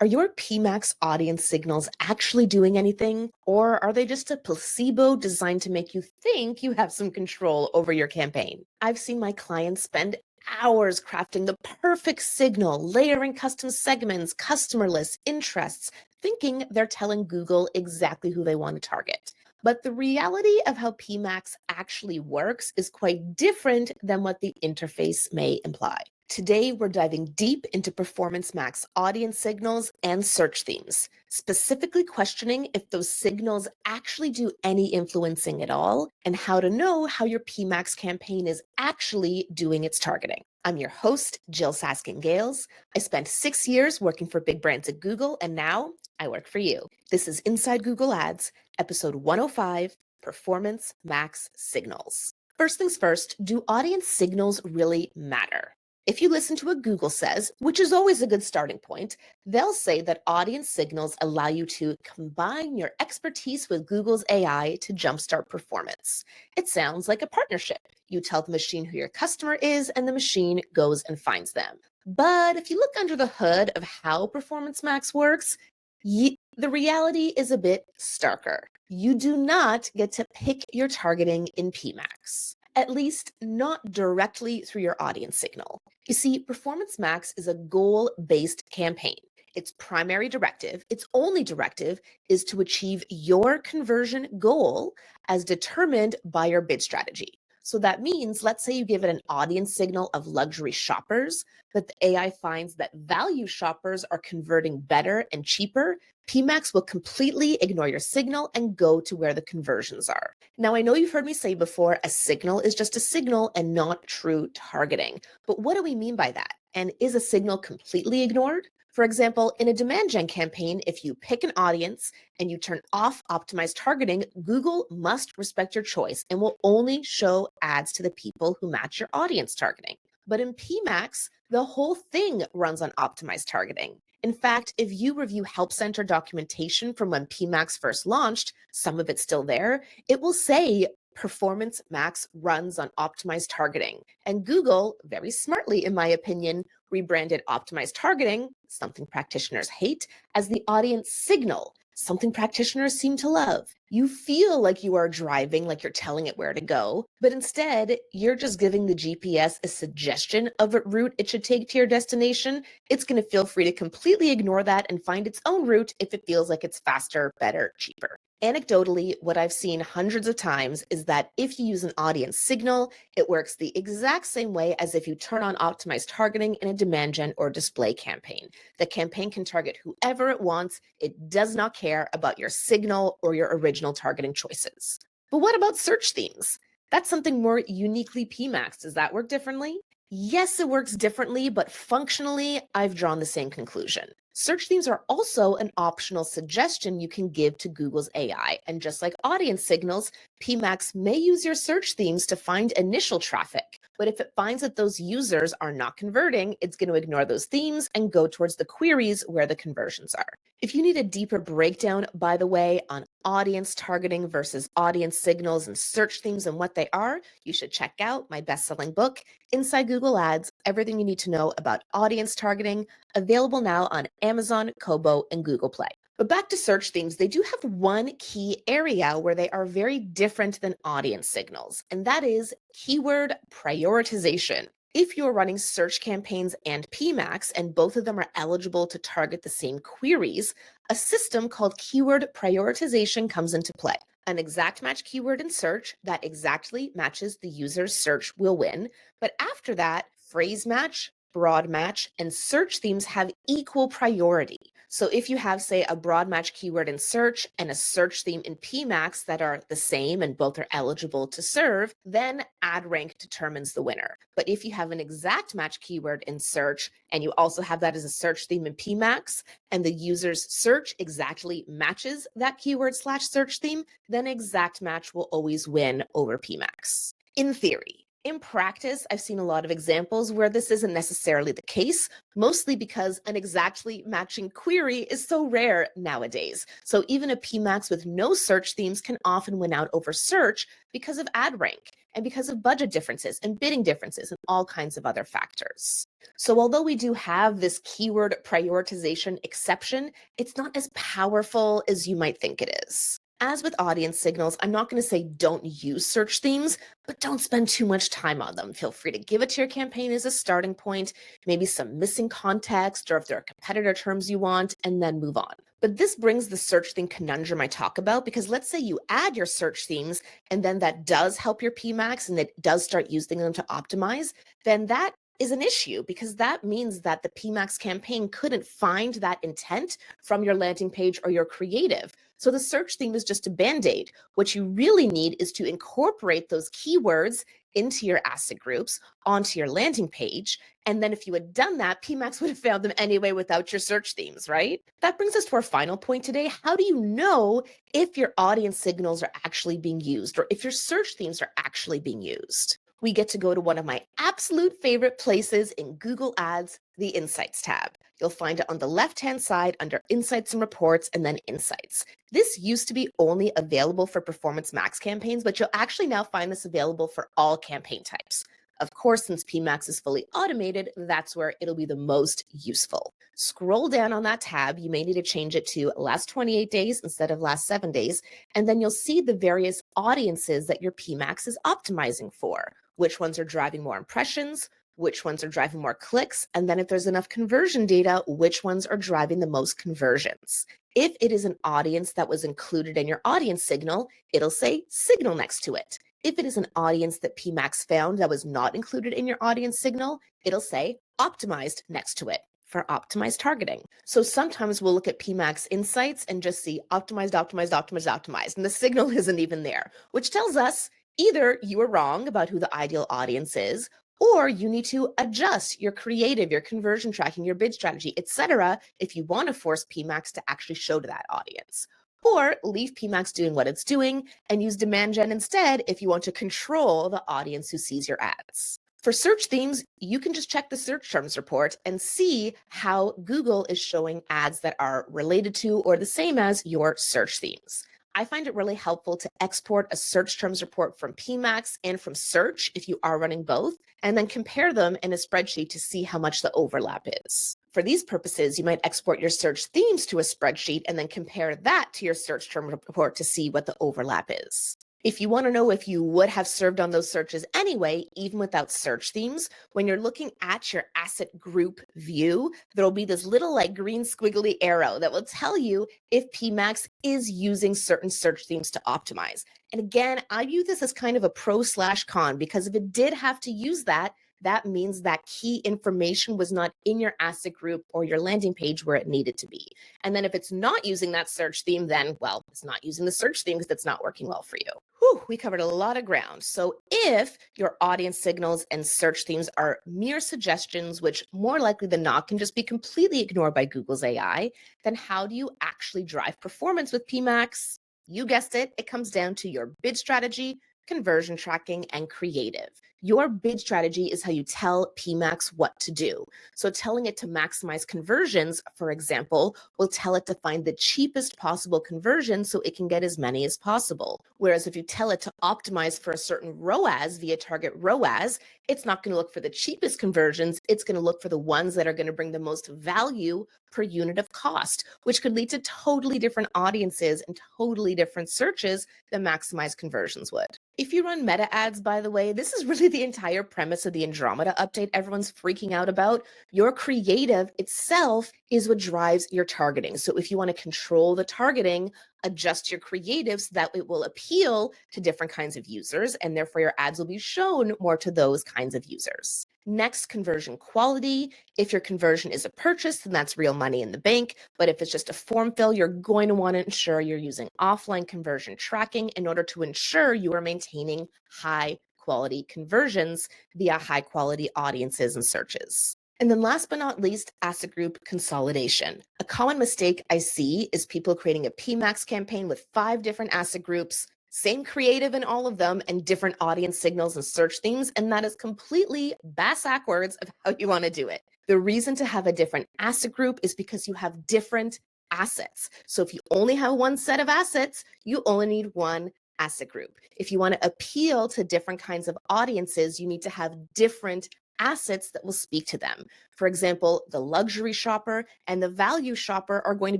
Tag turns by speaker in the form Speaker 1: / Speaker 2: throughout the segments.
Speaker 1: Are your PMax audience signals actually doing anything, or are they just a placebo designed to make you think you have some control over your campaign? I've seen my clients spend hours crafting the perfect signal, layering custom segments, customer lists, interests, thinking they're telling Google exactly who they want to target. But the reality of how PMax actually works is quite different than what the interface may imply. Today, we're diving deep into Performance Max audience signals and search themes, specifically questioning if those signals actually do any influencing at all and how to know how your PMax campaign is actually doing its targeting. I'm your host, Jyll Saskin Gales. I spent 6 years working for big brands at Google, and now I work for you. This is Inside Google Ads, episode 105, Performance Max Signals. First things first, do audience signals really matter? If you listen to what Google says, which is always a good starting point, they'll say that audience signals allow you to combine your expertise with Google's AI to jumpstart performance. It sounds like a partnership. You tell the machine who your customer is, and the machine goes and finds them. But if you look under the hood of how Performance Max works, the reality is a bit starker. You do not get to pick your targeting in PMax. At least not directly through your audience signal. You see, Performance Max is a goal-based campaign. Its primary directive, its only directive, is to achieve your conversion goal as determined by your bid strategy. So that means, let's say you give it an audience signal of luxury shoppers, but the AI finds that value shoppers are converting better and cheaper. PMax will completely ignore your signal and go to where the conversions are. Now, I know you've heard me say before, a signal is just a signal and not true targeting. But what do we mean by that? And is a signal completely ignored? For example, in a demand gen campaign, if you pick an audience and you turn off optimized targeting, Google must respect your choice and will only show ads to the people who match your audience targeting. But in PMax, the whole thing runs on optimized targeting. In fact, if you review Help Center documentation from when PMax first launched, some of it's still there, it will say Performance Max runs on optimized targeting. And Google, very smartly in my opinion, rebranded optimized targeting, something practitioners hate, as the audience signal, something practitioners seem to love. You feel like you are driving, like you're telling it where to go, but instead, you're just giving the GPS a suggestion of what route it should take to your destination. It's going to feel free to completely ignore that and find its own route if it feels like it's faster, better, cheaper. Anecdotally, what I've seen hundreds of times is that if you use an audience signal, it works the exact same way as if you turn on optimized targeting in a demand gen or display campaign. The campaign can target whoever it wants. It does not care about your signal or your original targeting choices. But what about search themes? That's something more uniquely PMax. Does that work differently? Yes, it works differently, but functionally, I've drawn the same conclusion. Search themes are also an optional suggestion you can give to Google's AI. And just like audience signals, PMax may use your search themes to find initial traffic. But if it finds that those users are not converting, it's going to ignore those themes and go towards the queries where the conversions are. If you need a deeper breakdown, by the way, on audience targeting versus audience signals and search themes and what they are, you should check out my best-selling book, Inside Google Ads, Everything You Need to Know About Audience Targeting, available now on Amazon, Kobo, and Google Play. But back to search themes, they do have one key area where they are very different than audience signals, and that is keyword prioritization. If you're running search campaigns and PMax, and both of them are eligible to target the same queries, a system called keyword prioritization comes into play. An exact match keyword in search that exactly matches the user's search will win. But after that, phrase match, broad match, and search themes have equal priority. So if you have, say, a broad match keyword in search and a search theme in PMax that are the same and both are eligible to serve, then ad rank determines the winner. But if you have an exact match keyword in search and you also have that as a search theme in PMax and the user's search exactly matches that keyword/search theme, then exact match will always win over PMax. In theory, In practice, I've seen a lot of examples where this isn't necessarily the case, mostly because an exactly matching query is so rare nowadays. So even a PMax with no search themes can often win out over search because of ad rank and because of budget differences and bidding differences and all kinds of other factors. So although we do have this keyword prioritization exception, it's not as powerful as you might think it is. As with audience signals, I'm not going to say don't use search themes, but don't spend too much time on them. Feel free to give it to your campaign as a starting point, maybe some missing context, or if there are competitor terms you want, and then move on. But this brings the search theme conundrum I talk about, because let's say you add your search themes and then that does help your PMax and it does start using them to optimize, then that is an issue because that means that the PMax campaign couldn't find that intent from your landing page or your creative. So the search theme is just a band-aid. What you really need is to incorporate those keywords into your asset groups onto your landing page. And then if you had done that, PMax would have found them anyway without your search themes, right? That brings us to our final point today. How do you know if your audience signals are actually being used or if your search themes are actually being used? We get to go to one of my absolute favorite places in Google Ads, the Insights tab. You'll find it on the left-hand side under Insights and Reports and then Insights. This used to be only available for Performance Max campaigns, but you'll actually now find this available for all campaign types. Of course, since PMax is fully automated, that's where it'll be the most useful. Scroll down on that tab. You may need to change it to last 28 days instead of last 7 days, and then you'll see the various audiences that your PMax is optimizing for. Which ones are driving more impressions, which ones are driving more clicks, and then if there's enough conversion data, which ones are driving the most conversions. If it is an audience that was included in your audience signal, it'll say signal next to it. If it is an audience that PMax found that was not included in your audience signal, it'll say optimized next to it for optimized targeting. So sometimes we'll look at PMax insights and just see optimized, optimized, optimized, optimized, and the signal isn't even there, which tells us either you were wrong about who the ideal audience is, or you need to adjust your creative, your conversion tracking, your bid strategy, etc., if you want to force PMax to actually show to that audience. Or leave PMax doing what it's doing and use demand gen instead if you want to control the audience who sees your ads. For search themes, you can just check the search terms report and see how Google is showing ads that are related to or the same as your search themes. I find it really helpful to export a search terms report from PMax and from search if you are running both, and then compare them in a spreadsheet to see how much the overlap is. For these purposes, you might export your search themes to a spreadsheet and then compare that to your search term report to see what the overlap is. If you want to know if you would have served on those searches anyway, even without search themes, when you're looking at your asset group view, there'll be this little like green squiggly arrow that will tell you if PMax is using certain search themes to optimize. And again, I view this as kind of a pro/con because if it did have to use that, that means that key information was not in your asset group or your landing page where it needed to be. And then if it's not using that search theme, then, well, it's not using the search theme because it's not working well for you. Whew, we covered a lot of ground. So if your audience signals and search themes are mere suggestions, which more likely than not can just be completely ignored by Google's AI, then how do you actually drive performance with PMax? You guessed it, it comes down to your bid strategy, conversion tracking, and creative. Your bid strategy is how you tell PMax what to do. So telling it to maximize conversions, for example, will tell it to find the cheapest possible conversion so it can get as many as possible. Whereas if you tell it to optimize for a certain ROAS via target ROAS, it's not going to look for the cheapest conversions. It's going to look for the ones that are going to bring the most value per unit of cost, which could lead to totally different audiences and totally different searches than maximized conversions would. If you run meta ads, by the way, this is really the entire premise of the Andromeda update everyone's freaking out about. Your creative itself is what drives your targeting. So if you want to control the targeting, adjust your creative so that it will appeal to different kinds of users, and therefore your ads will be shown more to those kinds of users. Next, conversion quality. If your conversion is a purchase, then that's real money in the bank. But if it's just a form fill, you're going to want to ensure you're using offline conversion tracking in order to ensure you are maintaining high quality conversions via high quality audiences and searches. And then last but not least, asset group consolidation. A common mistake I see is people creating a PMax campaign with 5 different asset groups, Same creative in all of them and different audience signals and search themes, and that is completely backwards of how you want to do it. The reason to have a different asset group is because you have different assets. So if you only have one set of assets, you only need one asset group. If you want to appeal to different kinds of audiences, you need to have different assets that will speak to them. For example, the luxury shopper and the value shopper are going to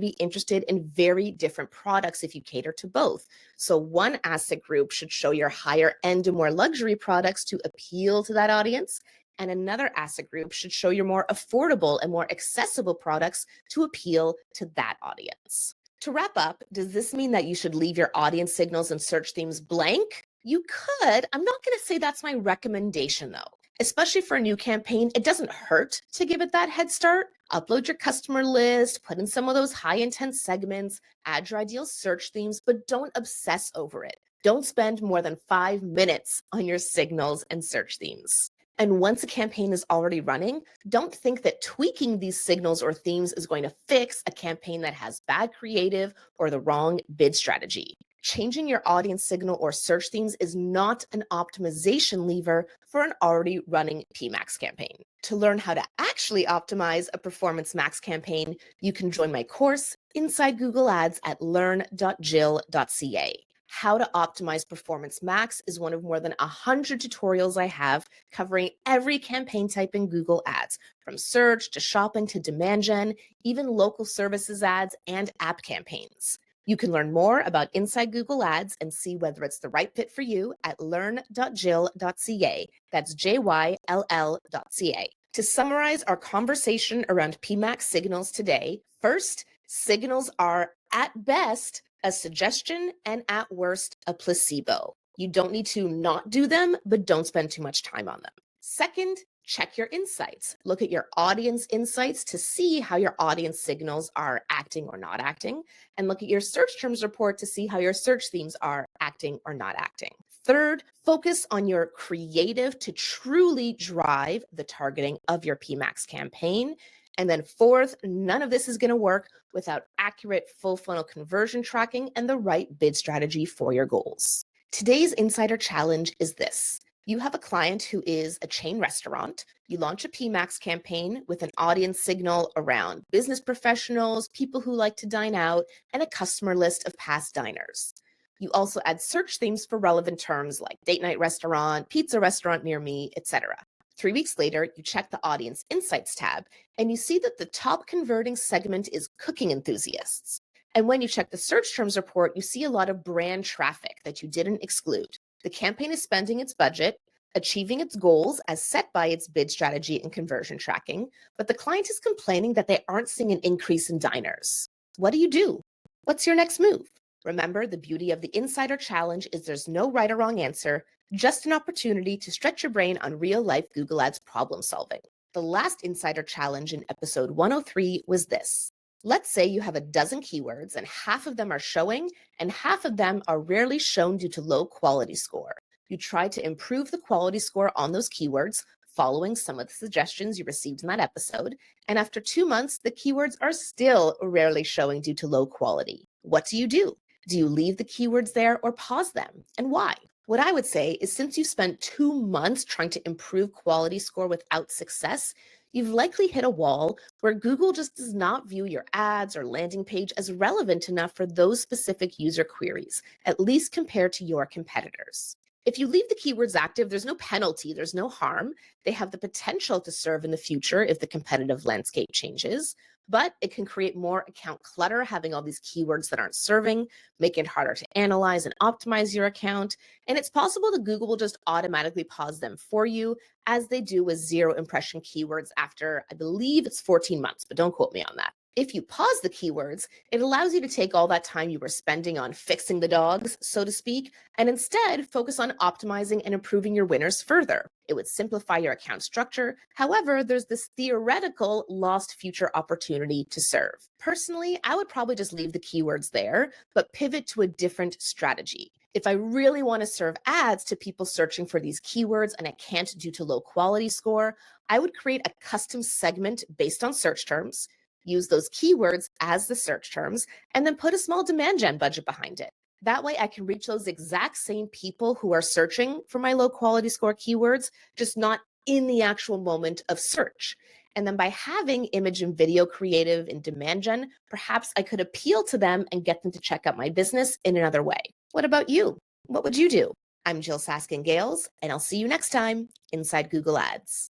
Speaker 1: be interested in very different products if you cater to both. So one asset group should show your higher end and more luxury products to appeal to that audience. And another asset group should show your more affordable and more accessible products to appeal to that audience. To wrap up, does this mean that you should leave your audience signals and search themes blank? You could. I'm not going to say that's my recommendation though. Especially for a new campaign, it doesn't hurt to give it that head start. Upload your customer list, put in some of those high intent segments, add your ideal search themes, but don't obsess over it. Don't spend more than 5 minutes on your signals and search themes. And once a campaign is already running, don't think that tweaking these signals or themes is going to fix a campaign that has bad creative or the wrong bid strategy. Changing your audience signal or search themes is not an optimization lever for an already running PMax campaign. To learn how to actually optimize a Performance Max campaign, you can join my course, Inside Google Ads, at learn.jyll.ca. How to optimize Performance Max is one of more than 100 tutorials I have covering every campaign type in Google Ads, from search to shopping to demand gen, even local services ads and app campaigns. You can learn more about Inside Google Ads and see whether it's the right fit for you at learn.jyll.ca. That's JYLL.ca. To summarize our conversation around PMax signals today, first, signals are at best a suggestion and at worst a placebo. You don't need to not do them, but don't spend too much time on them. Second, check your insights. Look at your audience insights to see how your audience signals are acting or not acting, and look at your search terms report to see how your search themes are acting or not acting. Third, focus on your creative to truly drive the targeting of your PMax campaign. And then fourth, none of this is going to work without accurate full funnel conversion tracking and the right bid strategy for your goals. Today's insider challenge is this. You have a client who is a chain restaurant. You launch a PMax campaign with an audience signal around business professionals, people who like to dine out, and a customer list of past diners. You also add search themes for relevant terms like date night restaurant, pizza restaurant near me, etc. 3 weeks later, you check the Audience Insights tab, and you see that the top converting segment is cooking enthusiasts. And when you check the search terms report, you see a lot of brand traffic that you didn't exclude. The campaign is spending its budget, achieving its goals as set by its bid strategy and conversion tracking, but the client is complaining that they aren't seeing an increase in diners. What do you do? What's your next move? Remember, the beauty of the Insider Challenge is there's no right or wrong answer, just an opportunity to stretch your brain on real-life Google Ads problem solving. The last Insider Challenge in episode 103 was this. Let's say you have a dozen keywords and half of them are showing and half of them are rarely shown due to low quality score. You try to improve the quality score on those keywords, following some of the suggestions you received in that episode, and after 2 months, the keywords are still rarely showing due to low quality. What do? Do you leave the keywords there or pause them? And why? What I would say is since you spent 2 months trying to improve quality score without success, you've likely hit a wall where Google just does not view your ads or landing page as relevant enough for those specific user queries, at least compared to your competitors. If you leave the keywords active, there's no penalty, there's no harm. They have the potential to serve in the future if the competitive landscape changes, but it can create more account clutter having all these keywords that aren't serving, make it harder to analyze and optimize your account. And it's possible that Google will just automatically pause them for you, as they do with zero impression keywords after, I believe it's 14 months, but don't quote me on that. If you pause the keywords, it allows you to take all that time you were spending on fixing the dogs, so to speak, and instead focus on optimizing and improving your winners further. It would simplify your account structure. However, there's this theoretical lost future opportunity to serve. Personally, I would probably just leave the keywords there, but pivot to a different strategy. If I really want to serve ads to people searching for these keywords and I can't due to low quality score, I would create a custom segment based on search terms, use those keywords as the search terms, and then put a small demand gen budget behind it. That way I can reach those exact same people who are searching for my low quality score keywords, just not in the actual moment of search. And then by having image and video creative and demand gen, perhaps I could appeal to them and get them to check out my business in another way. What about you? What would you do? I'm Jyll Saskin Gales, and I'll see you next time inside Google Ads.